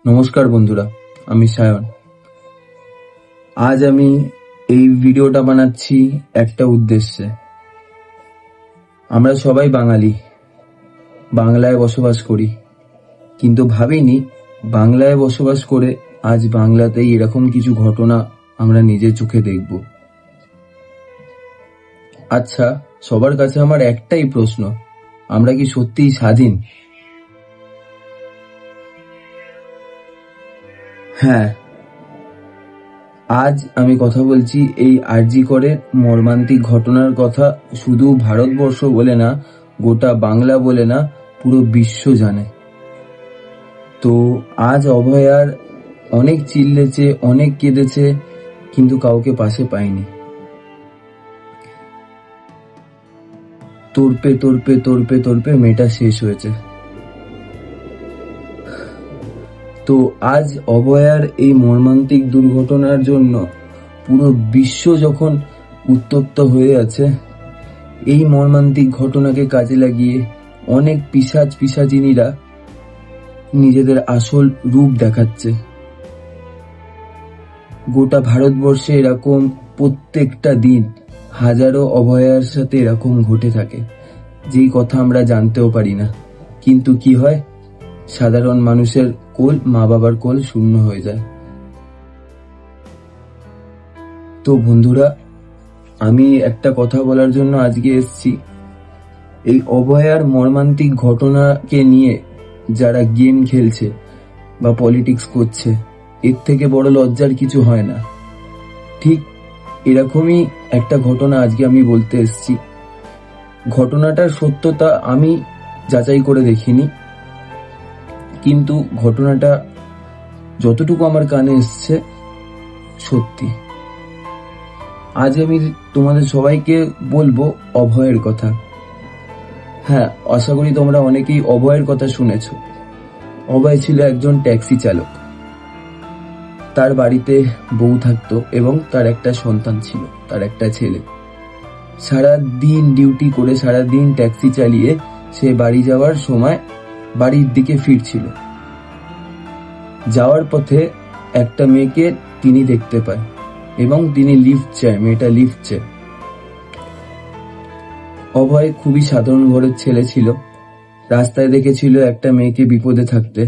নমস্কার বন্ধুরা, আমি সায়ন। আজ আমি এই ভিডিওটা বানাচ্ছি একটা উদ্দেশ্যে। আমরা সবাই বাঙালি, বাংলায় বসবাস করি, কিন্তু ভাবিনি বাংলায় বসবাস করে আজ বাংলাতেই এরকম কিছু ঘটনা আমরা নিজের চোখে দেখব। আচ্ছা, সবার কাছে আমার একটাই প্রশ্ন, আমরা কি সত্যিই স্বাধীন? হ্যাঁ, আজ আমি কথা বলছি এই আরজি করের মর্মান্তিক ঘটনার কথা। শুধু ভারতবর্ষ বলে না, গোটা বাংলা বলে না, পুরো বিশ্ব জানে। তো আজ অভয়ার অনেক চিল্লেছে, অনেক কেঁদেছে, কিন্তু কাউকে পাশে পায়নি। তর্পে তর্পে তর্পে তর্পে মেয়েটা শেষ হয়েছে। তো আজ অভয়ার এই মর্মান্তিক দুর্ঘটনার জন্য পুরো বিশ্ব যখন উত্তপ্ত হয়ে আছে, এই মর্মান্তিক ঘটনাকে কাজে লাগিয়ে অনেক পিশাচিনীরা নিজেদের আসল রূপ দেখাচ্ছে। গোটা ভারতবর্ষে এরকম প্রত্যেকটা দিন হাজারো অভয়ার সাথে এরকম ঘটে থাকে, যেই কথা আমরা জানতেও পারি না। কিন্তু কি হয়, সাধারণ মানুষের কোল, মা বাবার কোল শূন্য হয়ে যায়। তো বন্ধুরা, আমি একটা কথা বলার জন্য আজকে এসেছি। এই অভয়ার মর্মান্তিক ঘটনাকে নিয়ে যারা গেম খেলছে বা পলিটিক্স করছে, এর থেকে বড় লজ্জার কিছু হয় না। ঠিক এরকমই একটা ঘটনা আজকে আমি বলতে এসেছি। ঘটনাটার সত্যতা আমি যাচাই করে দেখিনি, কিন্তু ঘটনাটা যতটুকু আমার কানে এসছে সত্যি। আজ আমি তোমাদের সবাইকে বলবো অভয়ের কথা। হ্যাঁ, আশা করি তোমরা অনেকেই অভয়ের কথা শুনেছ। অভয় ছিল একজন ট্যাক্সি চালক। তার বাড়িতে বউ থাকতো এবং তার একটা সন্তান ছিল, তার একটা ছেলে। সারা দিন ডিউটি করে, সারা দিন ট্যাক্সি চালিয়ে সে বাড়ি যাওয়ার সময় বাড়ির দিকে ফিরছিল। যাওয়ার পথে একটা মেয়েকে তিনি দেখতে পায় এবং তিনি লিফট চায়, মেয়েটা লিফট চায়। অভয় খুবই সাধারণ ঘরের ছেলে ছিল। রাস্তায় দেখেছিল একটা মেয়েকে বিপদে থাকতে,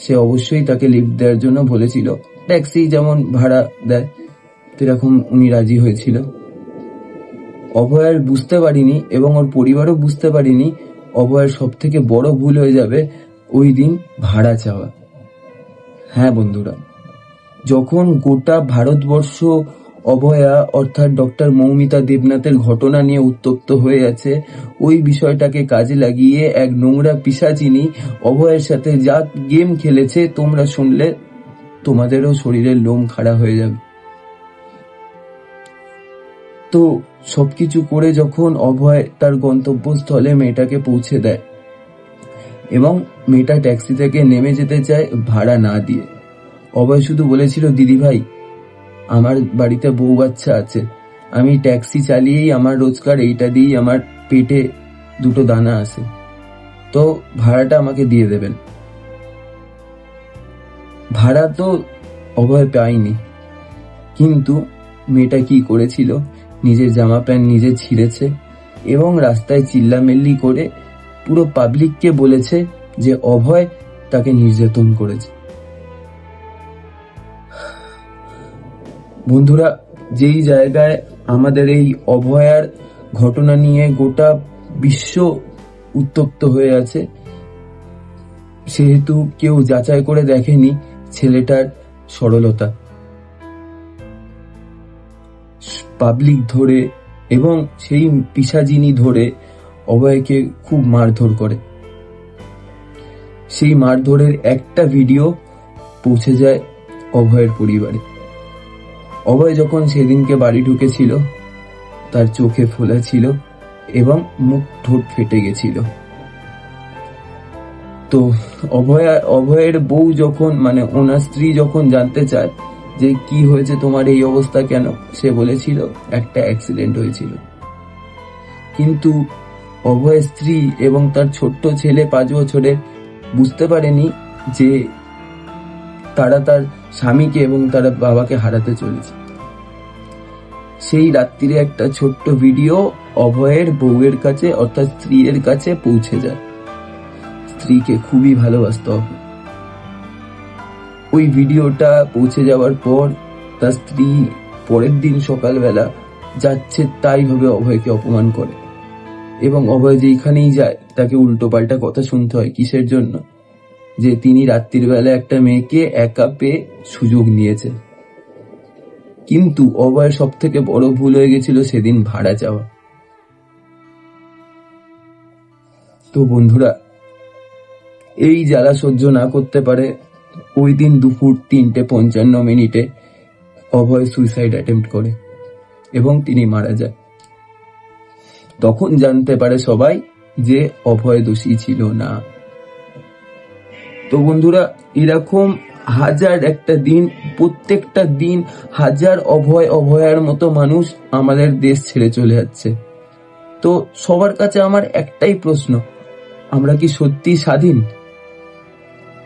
সে অবশ্যই তাকে লিফট দেওয়ার জন্য বলেছিল। ট্যাক্সি যেমন ভাড়া দেয় সেরকম উনি রাজি হয়েছিল। অভয়ের বুঝতে পারিনি এবং ওর পরিবারও বুঝতে পারিনি অভয়ের সব থেকে বড় ভুল হয়ে যাবে ওই দিন ভাড়া চাওয়া। হ্যাঁ বন্ধুরা, যখন গোটা ভারতবর্ষ অভয়া অর্থাৎ ডক্টর মৌমিতা দেবনাথের ঘটনা নিয়ে উত্তপ্ত হয়ে আছে, ওই বিষয়টাকে কাজে লাগিয়ে এক নোংরা পিশাচিনী অভয়ের সাথে যা গেম খেলেছে, তোমরা শুনলে তোমাদেরও শরীরের লোম খাড়া হয়ে যাবে। তো সবকিছু করে যখন অভয় তার গন্তব্যস্থলে মেয়েটাকে পৌঁছে দেয় এবং মেয়েটা ট্যাক্সি থেকে নেমে যেতে চায় ভাড়া না দিয়ে, অভয় শুধু বলেছিল, দিদি ভাই, আমার বাড়িতে বউ বাচ্চা আছে, আমি ট্যাক্সি চালিয়েই আমার রোজগার, এইটা দিয়েই আমার পেটে দুটো দানা আছে, তো ভাড়াটা আমাকে দিয়ে দেবেন। ভাড়া তো অভয় পায়নি, কিন্তু মেয়েটা কি করেছিল, নিজের জামা প্যান্ট নিজে ছিঁড়েছে এবং রাস্তায় চিল্লামিল্লি করে পুরো পাবলিককে বলেছে যে অভয় তাকে নির্যাতন করেছে। বন্ধুরা, যেই জায়গায় আমাদের এই অভয়ার ঘটনা নিয়ে গোটা বিশ্ব উত্তপ্ত হয়ে আছে, সেহেতু কেউ যাচাই করে দেখেনি ছেলেটার সরলতা। পাবলিক ধরে এবং সেই পিশাচিনী ধরে অভয়কে খুব মারধর করে। সেই মারধরের একটা ভিডিও পৌঁছে যায় অভয়ের পরিবারে। অভয় যখন সেদিনকে বাড়ি ঢুকেছিল, তার চোখে ফোলা ছিল এবং মুখ ঠোঁট ফেটে গেছিল। তো অভয়ের বউ যখন, মানে ওনার স্ত্রী যখন জানতে চায় যে কি হয়েছে, তোমার এই অবস্থা কেন, সে বলেছিল একটা অ্যাক্সিডেন্ট হয়েছিল। কিন্তু অভয়ের স্ত্রী এবং তার ছোট্ট ছেলে 5 বছরের বুঝতে পারেনি যে তারা তার স্বামীকে এবং তার বাবাকে হারাতে চলেছে। সেই রাত্রিরে একটা ছোট্ট ভিডিও অভয়ের বউয়ের কাছে অর্থাৎ স্ত্রীর কাছে পৌঁছে যায়। স্ত্রীকে খুবই ভালোবাসত অভয়। ওই ভিডিওটা পৌঁছে যাওয়ার পর তার স্ত্রী পরের দিন সকালবেলা যাচ্ছে তাই ভাবে অভয়কে অপমান করে, এবং অভয় যেখানেই যায় তাকে উল্টো পাল্টা কথা শুনতে হয়। কিসের জন্য? যে তিনি রাত্রির বেলা একটা মেয়েকে একা পেয়ে সুযোগ নিয়েছে। কিন্তু অভয়ের সব থেকে বড় ভুল হয়ে গেছিল সেদিন ভাড়া যাওয়া। তো বন্ধুরা, এই জ্বালা সহ্য না করতে পারে ওই দিন দুপুর 3:55 অভয় সুইসাইড অ্যাটেম্প্ট করে এবং তিনি মারা যায়। তখন জানতে পারে সবাই যে অভয় দোষী ছিল না। তো বন্ধুরা, এরকম হাজার একটা দিন, প্রত্যেকটা দিন হাজার অভয়ার মতো মানুষ আমাদের দেশ ছেড়ে চলে যাচ্ছে। তো সবার কাছে আমার একটাই প্রশ্ন, আমরা কি সত্যি স্বাধীন?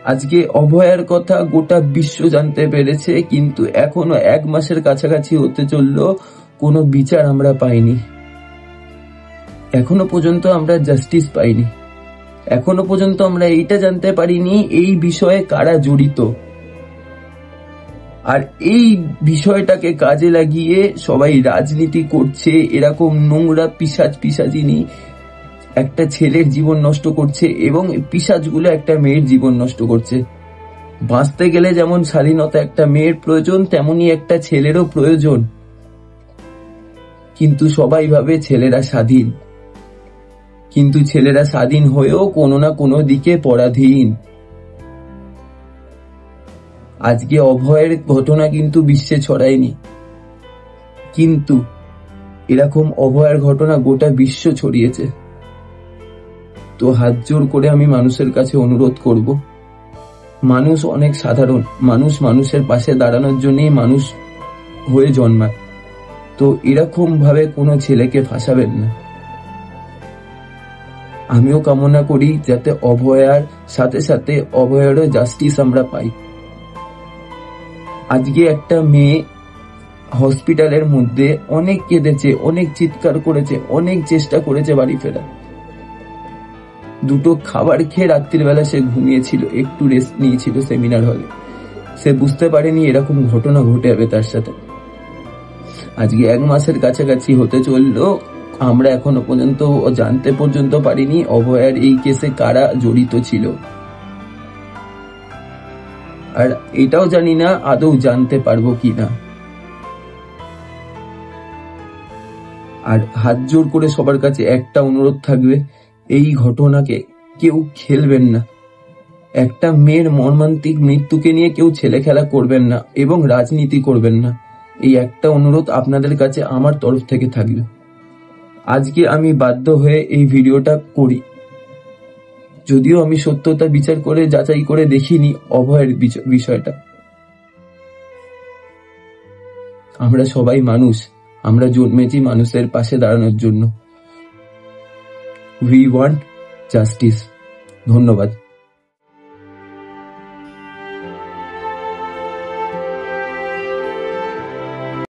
আজকে অভয়ার কথা গোটা বিশ্ব জানতে পেরেছে, কিন্তু এখনো 1 মাসের কাছাকাছি হতে চললো, কোনো বিচার আমরা পাইনি। এখনো পর্যন্ত আমরা জাস্টিস পাইনি। এখনো পর্যন্ত আমরা এইটা জানতে পারিনি এই বিষয়ে কারা জড়িত। আর এই বিষয়টাকে কাজে লাগিয়ে সবাই রাজনীতি করছে, এরকম নোংরা পিশাচিনী একটা ছেলের জীবন নষ্ট করছে, এবং পিশাচগুলো একটা মেয়ের জীবন নষ্ট করছে। বাঁচতে গেলে যেমন স্বাধীনতা একটা মেয়ের প্রয়োজন, তেমনি একটা ছেলেরও প্রয়োজন। কিন্তু সবাই ভাবে ছেলেরা স্বাধীন, কিন্তু ছেলেরা স্বাধীন হয়েও কোনো না কোনো দিকে পরাধীন। আজকে অভয়ের ঘটনা কিন্তু বিশ্বে ছড়ায়নি, কিন্তু এরকম অভয়ের ঘটনা গোটা বিশ্ব ছড়িয়েছে। তো হাত জোর করে আমি মানুষের কাছে অনুরোধ করব, মানুষ অনেক সাধারণ, মানুষ মানুষের পাশে দাঁড়ানোর জন্যই মানুষ হয়ে জন্মায়। তো এরকম ভাবে কোনো ছেলেকে ফাঁসাবেন না। আমিও কামনা করি যাতে অভয়ার সাথে সাথে অভয়েরও জাস্টিস আমরা পাই। আজকে একটা মেয়ে হসপিটালের মধ্যে অনেক কেঁদেছে, অনেক চিৎকার করেছে, অনেক চেষ্টা করেছে বাড়ি ফেরা। 2টো খাবার খেয়ে রাত্রির বেলা সে ঘুমিয়েছিল, একটু রেস্ট নিয়েছিল সেমিনার হলে। সে বুঝতে পারেনি এরকম ঘটনা ঘটে যাবে তার সাথে। আজকে 1 মাসের কাছাকাছি হতে চললো, আমরা এখনো পর্যন্ত জানতে পর্যন্ত পারিনি অভয়ার এই কেসে কারা জড়িত ছিল। আর এটাও জানি না আদৌ জানতে পারবো কিনা। আর হাত জোর করে সবার কাছে একটা অনুরোধ থাকবে, এই ঘটনাকে কেউ খেলবেন না। একটা মেয়ের মর্মান্তিক মৃত্যুকে নিয়ে কেউ ছেলে খেলা করবেন না এবং রাজনীতি করবেন না। এই একটা অনুরোধ আপনাদের কাছে আমার তরফ থেকে থাকবে। আজকে আমি বাধ্য হয়ে এই ভিডিওটা করি, যদিও আমি সত্যতা বিচার করে যাচাই করে দেখিনি অভয়ের বিষয়টা। আমরা সবাই মানুষ, আমরা জন্মেছি মানুষের পাশে দাঁড়ানোর জন্য। We want justice. ধন্যবাদ।